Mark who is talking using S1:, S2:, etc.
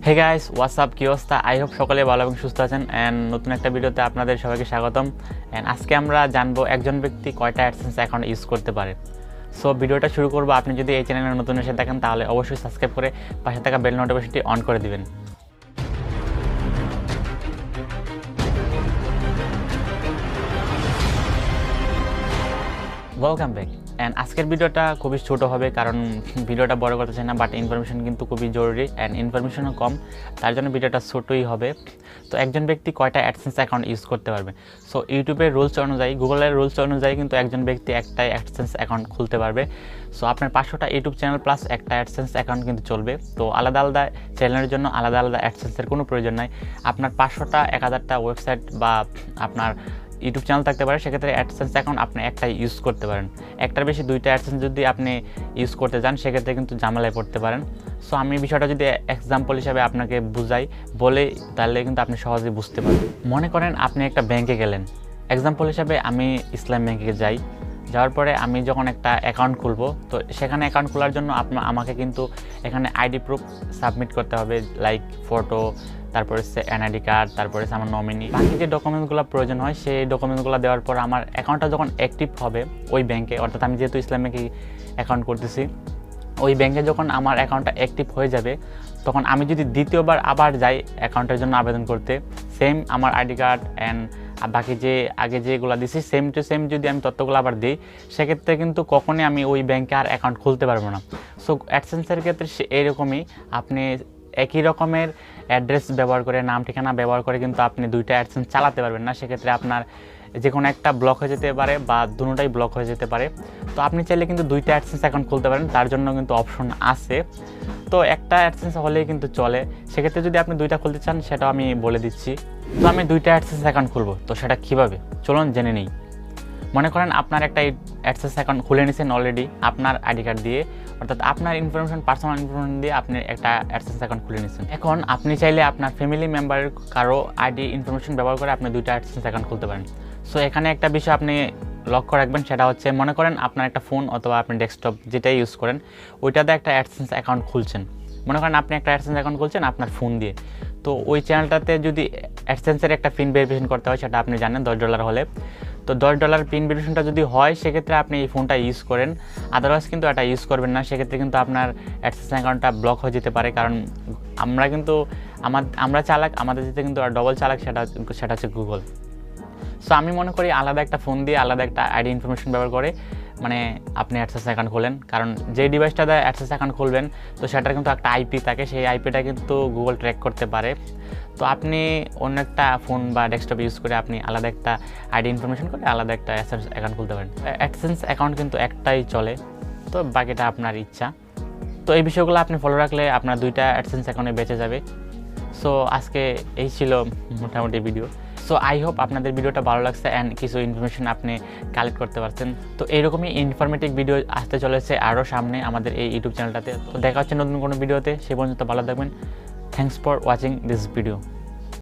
S1: Hey guys WhatsApp কি অবস্থা? I hope সকলে ভালো এবং সুস্থ আছেন অ্যান্ড নতুন একটা ভিডিওতে আপনাদের সবাইকে স্বাগতম। অ্যান্ড আজকে আমরা জানবো একজন ব্যক্তি কয়টা অ্যাডসেন্স অ্যাকাউন্ট ইউজ করতে পারে। সো ভিডিওটা শুরু করবো। আপনি যদি এই চ্যানেলে নতুন এসে থাকেন তাহলে অবশ্যই সাবস্ক্রাইব করে পাশে থাকা বেল নোটিফিকেশনটি অন করে দিবেন। Welcome back. অ্যান্ড আজকের ভিডিওটা খুবই ছোটো হবে কারণ ভিডিওটা বড় করতে চাই না, বাট ইনফরমেশন কিন্তু খুবই জরুরি অ্যান্ড ইনফরমেশনও কম, তার জন্য ভিডিওটা ছোটোই হবে। তো একজন ব্যক্তি কয়টা অ্যাডসেন্স অ্যাকাউন্ট ইউজ করতে পারবে? সো ইউটিউবের রুলস অনুযায়ী, গুগলের রুলস অনুযায়ী কিন্তু একজন ব্যক্তি একটাই অ্যাডসেন্স অ্যাকাউন্ট খুলতে পারবে। সো আপনার 500টা ইউটিউব চ্যানেল প্লাস একটা অ্যাডসেন্স অ্যাকাউন্ট কিন্তু চলবে। তো আলাদা আলাদা চ্যানেলের জন্য আলাদা আলাদা অ্যাডসেন্সের কোনো প্রয়োজন নাই। আপনার 500টা 1000টা ওয়েবসাইট বা আপনার ইউটিউব চ্যানেল থাকতে পারে, সেক্ষেত্রে অ্যাডসেন্স অ্যাকাউন্ট আপনি একটাই ইউজ করতে পারেন। একটার বেশি দুইটা অ্যাডসেন্স যদি আপনি ইউজ করতে যান সেক্ষেত্রে কিন্তু ঝামেলায় পড়তে পারেন। সো আমি বিষয়টা যদি এক্সাম্পল হিসাবে আপনাকে বুঝাই বলে, তাহলে কিন্তু আপনি সহজেই বুঝতে পারবেন। মনে করেন আপনি একটা ব্যাংকে গেলেন, এক্সাম্পল হিসাবে আমি ইসলাম ব্যাংকে যাই। যাওয়ার পরে আমি যখন একটা অ্যাকাউন্ট খুলবো, তো সেখানে অ্যাকাউন্ট খোলার জন্য আমাকে কিন্তু এখানে আইডি প্রুফ সাবমিট করতে হবে, লাইক ফটো, তারপরে হচ্ছে এনআইডি কার্ড, তারপরে হচ্ছে আমার নমিনি, বাকি যে ডকুমেন্টসগুলো প্রয়োজন হয় সেই ডকুমেন্টসগুলো দেওয়ার পর আমার অ্যাকাউন্টটা যখন অ্যাক্টিভ হবে ওই ব্যাংকে, অর্থাৎ আমি যেহেতু ইসলাম ব্যাংকে অ্যাকাউন্ট করতেছি, ওই ব্যাংকে যখন আমার অ্যাকাউন্টটা অ্যাক্টিভ হয়ে যাবে, তখন আমি যদি দ্বিতীয়বার আবার যাই অ্যাকাউন্টের জন্য আবেদন করতে, সেম আমার আইডি কার্ড অ্যান্ড বাকি যে আগে যেগুলো দিছি সেম টু সেম যদি আমি তথ্যগুলো আবার দিই, সেক্ষেত্রে কিন্তু কখনই আমি ওই ব্যাংকে আর অ্যাকাউন্ট খুলতে পারবো না। সো অ্যাডসেন্সের ক্ষেত্রে এইরকমই, আপনি একই রকমের অ্যাড্রেস ব্যবহার করে, নাম ঠিকানা ব্যবহার করে কিন্তু আপনি দুইটা অ্যাডসেন্স চালাতে পারবেন না। সেক্ষেত্রে আপনার যে কোনো একটা ব্লক হয়ে যেতে পারে বা দুটোটাই ব্লক হয়ে যেতে পারে। তো আপনি চাইলে কিন্তু দুইটা অ্যাডসেন্স অ্যাকাউন্ট খুলতে পারেন, তার জন্য কিন্তু অপশন আছে। তো একটা অ্যাডসেন্স হলেই কিন্তু চলে। সেক্ষেত্রে যদি আপনি দুইটা খুলতে চান সেটাও আমি বলে দিচ্ছি। তো আমি দুইটা অ্যাডসেন্স অ্যাকাউন্ট খুলবো, তো সেটা কীভাবে চলুন জেনে নিই। মনে করেন আপনার একটা অ্যাডসেন্স অ্যাকাউন্ট খুলে নিয়েছেন অলরেডি আপনার আইডি কার্ড দিয়ে, অর্থাৎ আপনার ইনফরমেশন, পার্সোনাল ইনফরমেশন দিয়ে আপনি একটা অ্যাডসেন্স অ্যাকাউন্ট খুলে নিয়েছেন। এখন আপনি চাইলে আপনার ফ্যামিলি মেম্বারের কারো আইডি ইনফরমেশন ব্যবহার করে আপনি দুইটা অ্যাডসেন্স অ্যাকাউন্ট খুলতে পারেন। সো এখানে একটা বিষয় আপনি লক্ষ্য রাখবেন, সেটা হচ্ছে মনে করেন আপনার একটা ফোন অথবা আপনি ডেস্কটপ যেটাই ইউজ করেন ওইটাতে একটা অ্যাডসেন্স অ্যাকাউন্ট খুলছেন। মনে করেন আপনি একটা অ্যাডসেন্স অ্যাকাউন্ট খুলছেন আপনার ফোন দিয়ে। তো ওই চ্যানেলটাতে যদি অ্যাডসেন্সের একটা পিন ভেরিফিকেশন করতে হয়, সেটা আপনি জানেন $10 হলে। তো $10 পিন ভেরিফিকেশনটা যদি হয় সেক্ষেত্রে আপনি এই ফোনটা ইউজ করেন, আদারওয়াইজ কিন্তু এটা ইউজ করবেন না। সেক্ষেত্রে কিন্তু আপনার অ্যাডসেন্স অ্যাকাউন্টটা ব্লক হয়ে যেতে পারে, কারণ আমরা চালাক, আমাদের যেতে কিন্তু ডবল চালাক, সেটা হচ্ছে গুগল। সো আমি মনে করি আলাদা একটা ফোন দিয়ে আলাদা একটা আইডি ইনফরমেশন ব্যবহার করে মানে আপনি অ্যাডসেন্স অ্যাকাউন্ট খোলেন, কারণ যে ডিভাইসটা দিয়ে অ্যাডসেন্স অ্যাকাউন্ট খুলবেন তো সেটার কিন্তু একটা আইপি থাকে, সেই আইপিটা কিন্তু গুগল ট্র্যাক করতে পারে। তো আপনি অন্য একটা ফোন বা ডেস্কটপ ইউজ করে আপনি আলাদা একটা আইডি ইনফরমেশন করে আলাদা একটা অ্যাডসেন্স অ্যাকাউন্ট খুলতে পারেন। অ্যাডসেন্স অ্যাকাউন্ট কিন্তু একটাই চলে, তো বাকিটা আপনার ইচ্ছা। তো এই বিষয়গুলো আপনি ফলো রাখলে আপনার দুইটা অ্যাডসেন্স অ্যাকাউন্টে বেঁচে যাবে। সো আজকে এই ছিল মোটামুটি ভিডিও। সো আই হোপ আপনাদের ভিডিওটা ভালো লাগছে অ্যান্ড কিছু ইনফরমেশন আপনি কালেক্ট করতে পারছেন। তো এইরকমই ইনফরমেটিভ ভিডিও আসতে চলেছে আরও সামনে আমাদের এই ইউটিউব চ্যানেলটাতে। তো দেখা হচ্ছে নতুন কোনো ভিডিওতে, সে পর্যন্ত ভালো থাকবেন। Thanks for watching this video.